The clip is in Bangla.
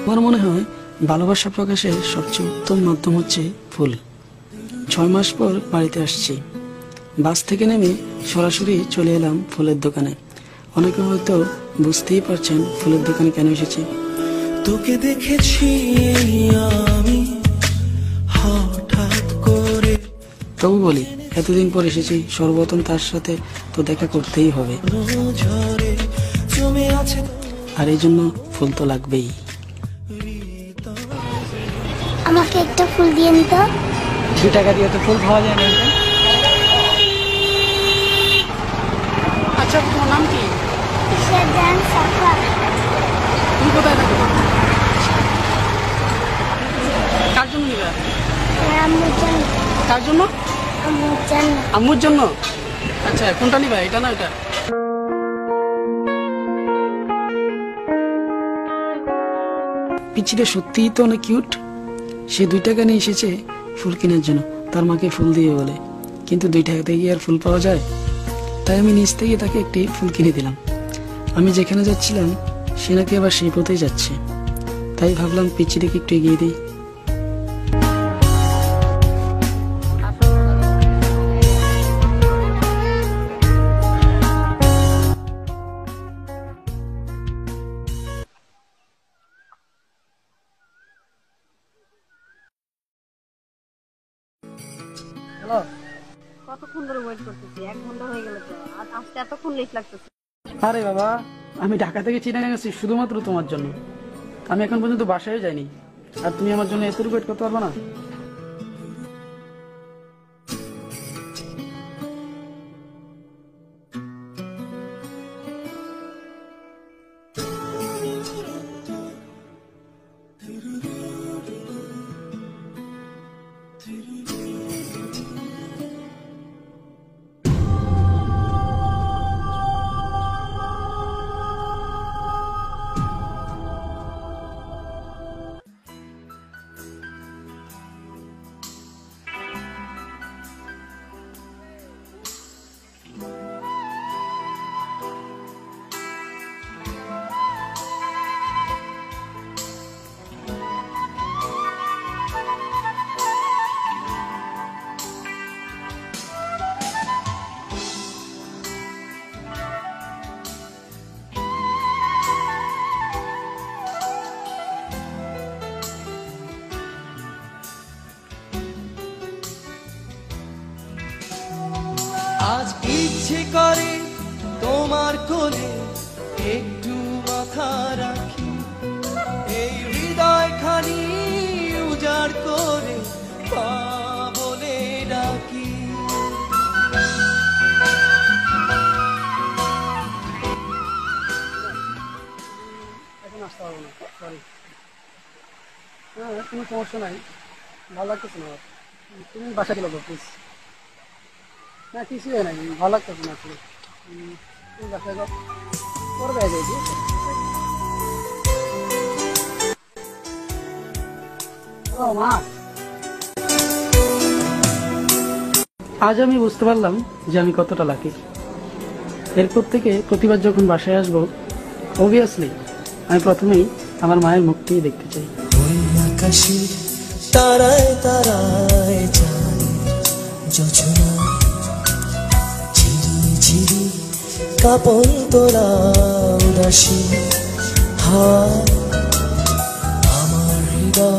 আমার মনে হয় ভালোবাসা প্রকাশের সবচেয়ে উত্তম মাধ্যম হচ্ছে ফুল। 6 মাস পর বাড়িতে আসছি। বাস থেকে নেমে সরাসরি চলে এলাম ফুলের দোকানে। অনেকে হয়তো বুঝতেই পারছেন ফুলের দোকানে কেন এসেছি। তোকে দেখেছি আমি হঠাৎ করে, তবু বলি এতদিন পর এসেছি, সর্বপ্রথম তার সাথে তো দেখা করতেই হবে, আর এই জন্য ফুল তো লাগবেই। আমাকে একটা ফুল দিয়েন তো। 2 টাকা দিয়ে তো ফুল পাওয়া যায় না। আচ্ছা, তোমার নাম কি? শাহজাহান সাফা। তুমি কোথায় থাকো? কার জন্য নিবে? আম্মুর জন্য। কার জন্য? আম্মুর জন্য। আম্মুর জন্য। আচ্ছা, কোনটা নিবা, এটা না এটা? পিচিটা সত্যিই তো অনেক কিউট। সে 2 টাকা নিয়ে এসেছে ফুল কেনার জন্য, তার মাকে ফুল দিয়ে বলে। কিন্তু 2 টাকাতে গিয়ে আর ফুল পাওয়া যায়? তাই আমি নিচ থেকে তাকে একটি ফুল কিনে দিলাম। আমি যেখানে যাচ্ছিলাম সে নাকি আবার সেই পথেই যাচ্ছে, তাই ভাবলাম পিচিটাকে একটু এগিয়ে দিই। হ্যালো, কতক্ষণ ধরে ওয়েট করতেছি? 1 ঘন্টা হয়ে গেল তো, আর আসতে এতক্ষণ লেট লাগতেছে। আরে বাবা, আমি ঢাকা থেকে চিটাগাং গেছি শুধুমাত্র তোমার জন্য। আমি এখন পর্যন্ত বাসায় যাইনি, আর তুমি আমার জন্য এত ওয়েট করতে পারবে না? আজ ইচ্ছে করে তোমার কোলে একটু মাথা রাখি, এই হৃদয় খানি উজাড় করে পা বলে ডাকি। এখন আসতে পারবো না, সরি। হ্যাঁ, কোনো সমস্যা নাই, ভালো লাগতেছে না। তুমি বাসা গেলো প্লিজ। না, কিছুই হয় নাই, ভালো লাগতেছে না আসলে। তুমি বাসায় যাও, করবে আগে। আজ আমি বুঝতে পারলাম যে আমি কতটা লাকি। এরপর থেকে প্রতিবার যখন বাসায় আসবো, অবভিয়াসলি আমি প্রথমেই আমার মায়ের মুখটিই দেখতে চাই। আকাশে তারায় তারায় যায় যোজনা, ঝিরি ঝিরি কাপন তোলা উদাসী হায়